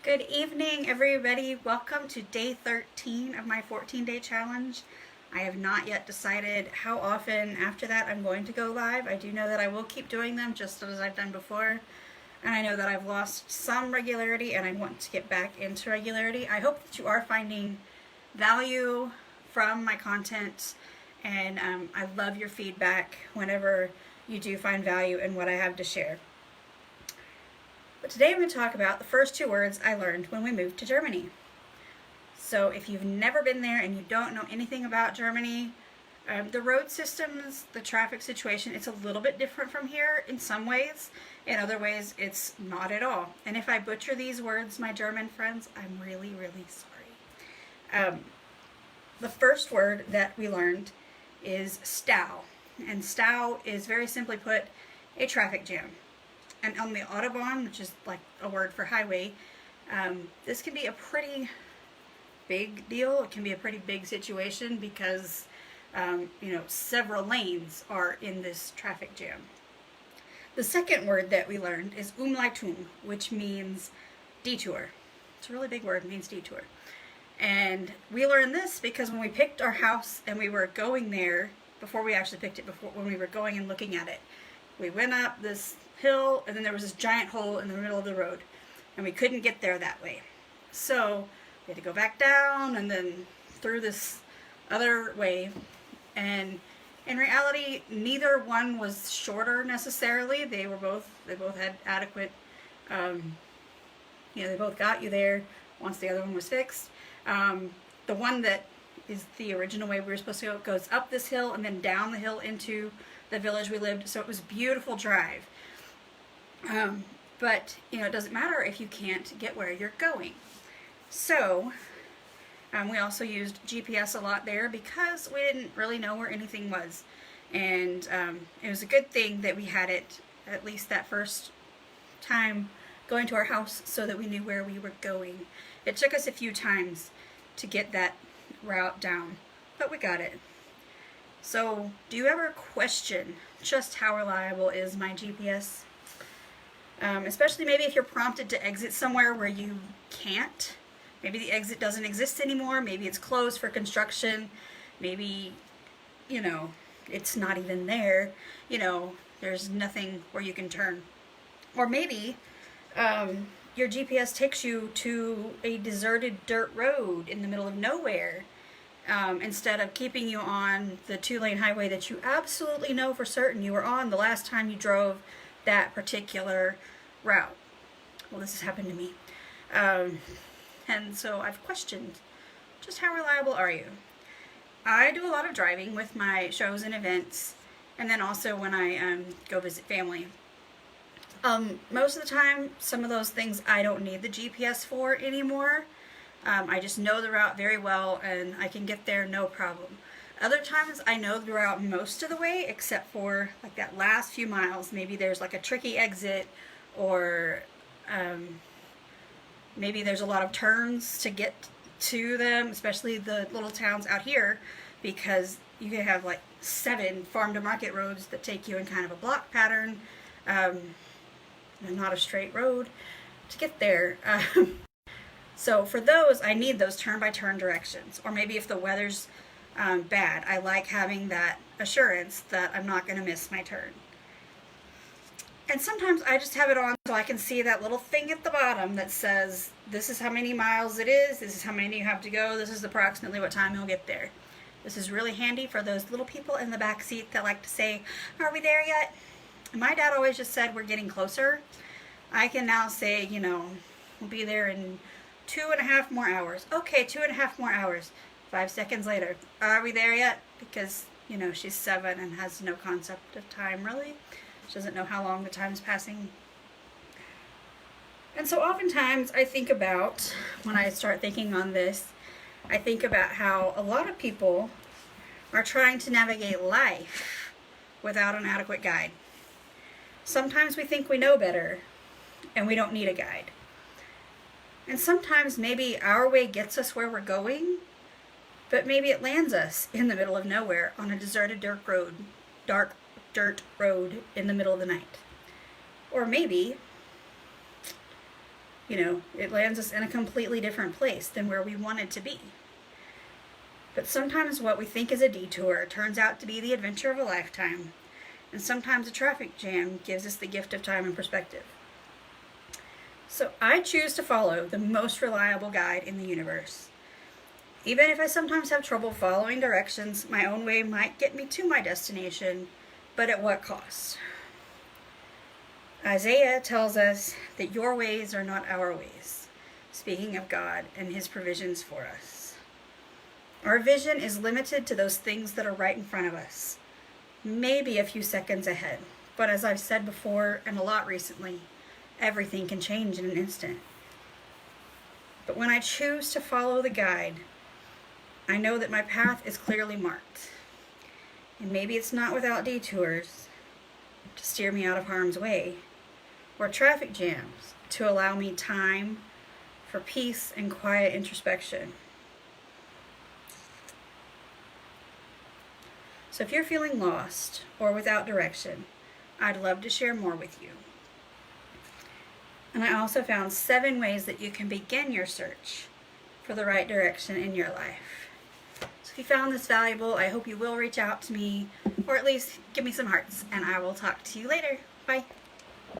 Good evening, everybody. Welcome to day 13 of my 14-day challenge. I have not yet decided how often after that I'm going to go live. I do know that I will keep doing them just as I've done before. And I know that I've lost some regularity and I want to get back into regularity. I hope that you are finding value from my content, and I love your feedback whenever you do find value in what I have to share. But today I'm going to talk about the first two words I learned when we moved to Germany. So if you've never been there and you don't know anything about Germany, the road systems, the traffic situation, it's a little bit different from here in some ways. In other ways, it's not at all. And if I butcher these words, my German friends, I'm really, really sorry. The first word that we learned is Stau. And Stau is, very simply put, a traffic jam. And on the Autobahn, which is like a word for highway, this can be a pretty big deal. It can be a pretty big situation because, several lanes are in this traffic jam. The second word that we learned is Umleitung, which means detour. It's a really big word, it means detour. And we learned this because when we picked our house and we were going there, before we actually picked it, when we were going and looking at it, we went up this hill and then there was this giant hole in the middle of the road and we couldn't get there that way. So we had to go back down and then through this other way. And in reality, neither one was shorter necessarily. They both had adequate, they both got you there once the other one was fixed. The one that is the original way we were supposed to go goes up this hill and then down the hill into the village we lived. So it was a beautiful drive. But it doesn't matter if you can't get where you're going. So we also used GPS a lot there because we didn't really know where anything was. And it was a good thing that we had it at least that first time going to our house so that we knew where we were going. It took us a few times to get that route down, but we got it. So do you ever question just how reliable is my GPS? Especially maybe if you're prompted to exit somewhere where you can't. Maybe the exit doesn't exist anymore. Maybe it's closed for construction. Maybe, it's not even there. There's nothing where you can turn. Or maybe your GPS takes you to a deserted dirt road in the middle of nowhere instead of keeping you on the 2-lane highway that you absolutely know for certain you were on the last time you drove that particular route. Well, this has happened to me. And so I've questioned, just how reliable are you? I do a lot of driving with my shows and events, and then also when I go visit family. Most of the time, some of those things I don't need the GPS for anymore. I just know the route very well, and I can get there no problem. Other times I know the route most of the way, except for like that last few miles. Maybe there's like a tricky exit, or maybe there's a lot of turns to get to them, especially the little towns out here, because you can have like 7 farm to market roads that take you in kind of a block pattern, and not a straight road to get there. So for those, I need those turn-by-turn directions. Or maybe if the weather's bad, I like having that assurance that I'm not going to miss my turn. And sometimes I just have it on so I can see that little thing at the bottom that says, this is how many miles it is, this is how many you have to go, this is approximately what time you'll get there. This is really handy for those little people in the back seat that like to say, are we there yet? My dad always just said, we're getting closer. I can now say, we'll be there in 2.5 more hours. Okay, 2.5 more hours. 5 seconds later, are we there yet? Because, she's 7 and has no concept of time, really. She doesn't know how long the time's passing. And so oftentimes I think about, when I start thinking on this, I think about how a lot of people are trying to navigate life without an adequate guide. Sometimes we think we know better, and we don't need a guide. And sometimes maybe our way gets us where we're going, but maybe it lands us in the middle of nowhere on a deserted dark dirt road in the middle of the night. Or maybe It lands us in a completely different place than where we wanted to be. But sometimes what we think is a detour turns out to be the adventure of a lifetime, and sometimes a traffic jam gives us the gift of time and perspective. So I choose to follow the most reliable guide in the universe. Even if I sometimes have trouble following directions, my own way might get me to my destination, but at what cost? Isaiah tells us that your ways are not our ways, speaking of God and his provisions for us. Our vision is limited to those things that are right in front of us, maybe a few seconds ahead. But as I've said before, and a lot recently, everything can change in an instant. But when I choose to follow the guide, I know that my path is clearly marked. And maybe it's not without detours to steer me out of harm's way, or traffic jams to allow me time for peace and quiet introspection. So if you're feeling lost or without direction, I'd love to share more with you. And I also found 7 ways that you can begin your search for the right direction in your life. So if you found this valuable, I hope you will reach out to me, or at least give me some hearts, and I will talk to you later. Bye.